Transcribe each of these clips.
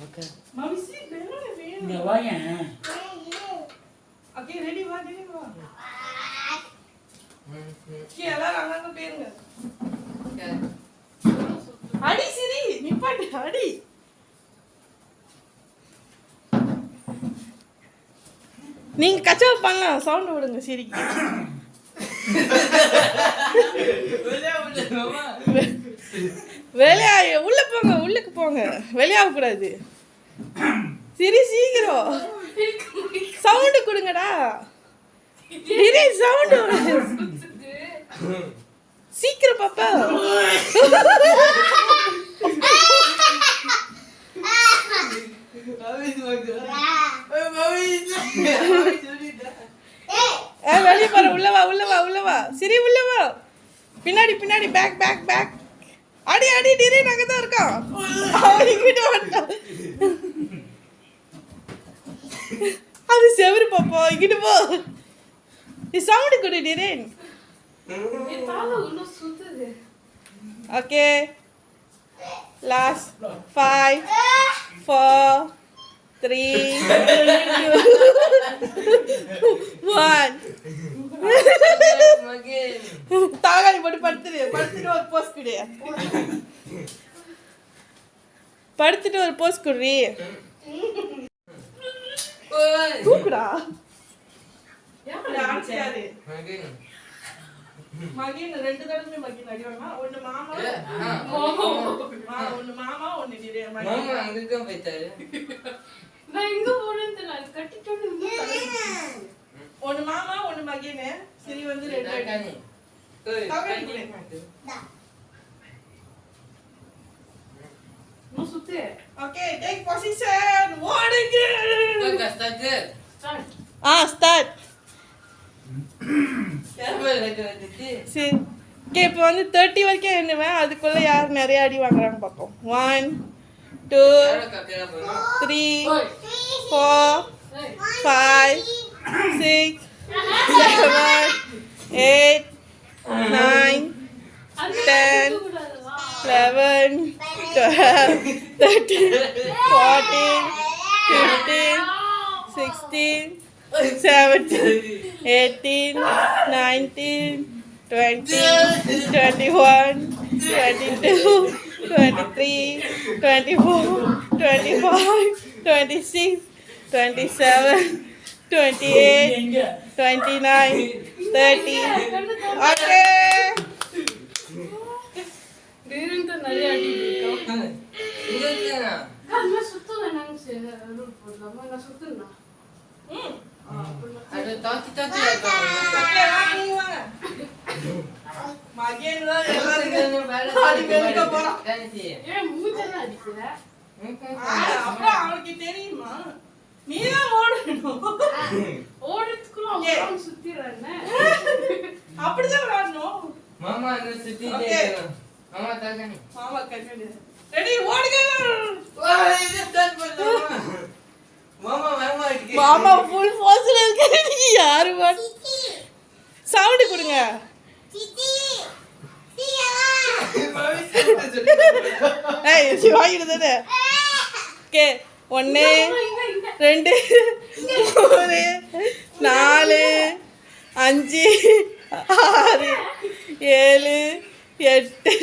okay மாமி seat வேணும் வேணும் இங்க வாங்க ஓகே ரெடி வா கே எல்லாரும் அங்க பேருங்க அடி சிரி நிப்பாட்டு அடி நீங்க கச்சா பண்ணலாம் சவுண்ட் விடுங்க சிரிக்கு வெளியா உள்ள போங்க உள்ளுக்கு போங்க வெளியாக கூடாது சரி சீக்கிரம் சவுண்ட் கொடுங்கடா இரு சவுண்ட் சீக்கிரம் பாப்பா வெளியே பாரு உள்ளவா சரி உள்ளவா பின்னாடி பின்னாடி பேக் பேக் பேக் அடி அடி டிரே நாங்க தான் இருக்கோம் இங்கிட்ட வந்தா அது செவரு பாப்பா இங்கிட்ட போ இது சவுண்ட் குடு டிரேன் ஓகே லாஸ்ட் 5 4 3 1 தாகாளி போட்டு படுத்துட்டு ஒரு போஸ் குடு படுத்துட்டு ஒரு போஸ் குடுறி தூக்குடா யாரு மகின் ரெண்டு தடவை மகின் அடிவாங்க ஒன்னு மாமா ஒன்னு மாமா ஒன்னு டிரே மாமா அங்க போயிட்டாரு நான் இங்க போறேன்னு நான் கட்டிட்டேன்னு ஒன்னு மாமா ஒன்னு மகின் சரி வந்து ரெண்டு அடி நோ சுத்தே ஓகே டேக் பொசிஷன் ஓடுங்க ஸ்டார்ட் சரி ஓகே இப்போ வந்து 30 வரைக்கும் எண்ணுவேன் அதுக்குள்ள யார் நிறைய அடி வாங்குறாங்க பார்ப்போம் 1 2 3 4 5 6 7 8 9 10 11 12 13 14 15 16 17 18 19 20 21 22 23 24 25 26 27 28 29 30 ஓகே வீரன்ட்ட நிறைய அடி இருக்கும் இங்கேனா நான் சுத்துவேன் நான் ரூல் போடலாமா நான் சுத்துறேனா அது தாத்தி ஓகே வாங்க வாங்க மகேன் தான் எல்லாரும் அடி வெல்க போறோம் ஏன் மூஞ்செல்லாம் அடிக்குற அப்ப அவனுக்கு தெரியுமா நீதான் ஓடணும் ஓடுறதுக்குள்ள அவன் சுத்திடுறானே அப்படிதான் விளையாடணும் மாமா என்ன சுத்திட்டே இருக்கான் மாமா தாக்கணி மாமா கண்ணு ரெடி ஓடுங்க இது ஸ்டார்ட் பண்ணுமா மாமா மாமா இருக்கு மாமா ஃபுல் ஃபோர்ஸ்ல இருக்காரு யாரு வாட் சவுண்ட் கொடுங்க ஏய் சிவாயிடு தானே ஓகே 1 2 3 4 5 6 7 8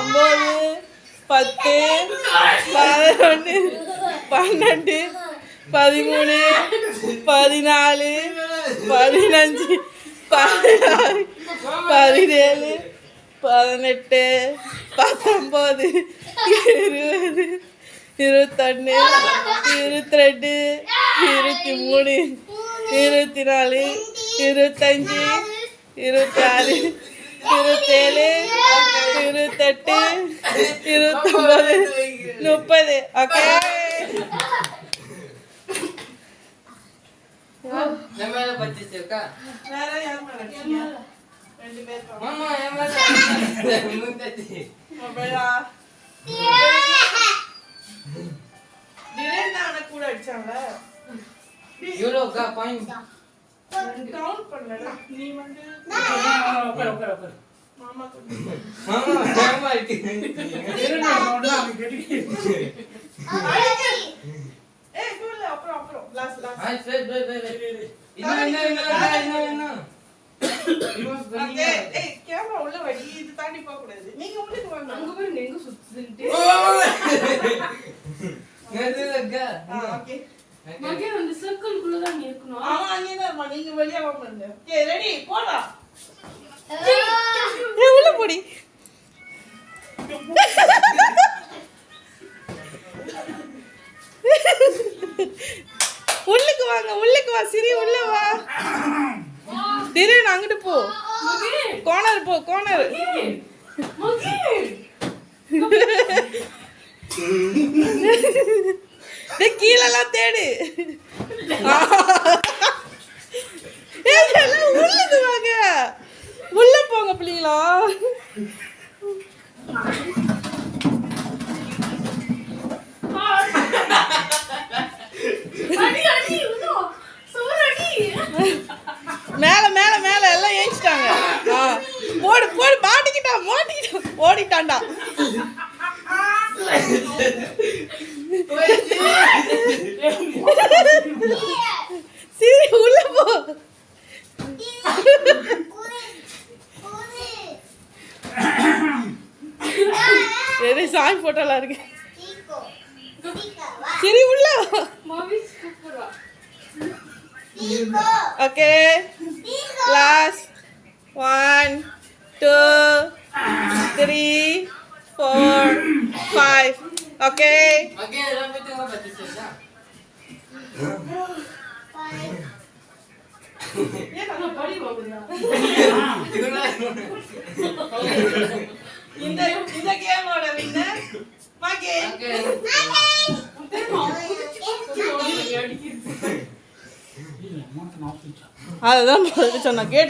9 10 11 12 13 14 15 16 17 18 19 20 21 22 23 24 25 26 27 28 29 30 ஓகே நம்மள பத்திச்சேக்கா வேற யார் மேல ரெண்டு பேர் மாமா ஏமால முந்தத்தி மொபைலா திரேன் தான கூட அடிச்சாங்க யூரோக்கா பாயிண்ட் கவுண்ட் பண்ணல நீ வந்து ஓகே மாமா மாமா இருக்கு இருங்க நான் கேட்டி ஏய் போல அப்புறம் லாஸ்ட் ஏய் கேமரா உள்ள வடி இது தாண்டி போக கூடாது நீங்க உள்ளுக்கு வாங்க அங்க பாருங்க எங்க சுத்துதுன்ட்டு ஓகே மகே அந்த சர்க்கிள் குள்ள தான் இருக்கணும் ஆமா அங்கே தான் இருமா நீங்க வெளிய வாங்க பாருங்க ஓகே ரெடி போடா உள்ள போடி உள்ளுக்கு வா சிரி உள்ள வா திரு அங்கிட்டு போ கோனர் போ கோனர் கீழெல்லாம் தேடு உள்ளது வாங்க உள்ள போங்க பிள்ளைங்களா மேல மேல மேல எல்லாம் ஏஞ்சிட்டாங்க போடு போடு மாட்டிக்கிட்டான் ஓடிட்டான்டா சரி உள்ள போ எது சாய் போட்டோலாம் இருக்கு சரி உள்ள ஓகே லாஸ்ட் 1 2 3 4 5 ஓகே இந்த கேமோட வின்னர் மகே அதுதான் சொன்னா கேட்டு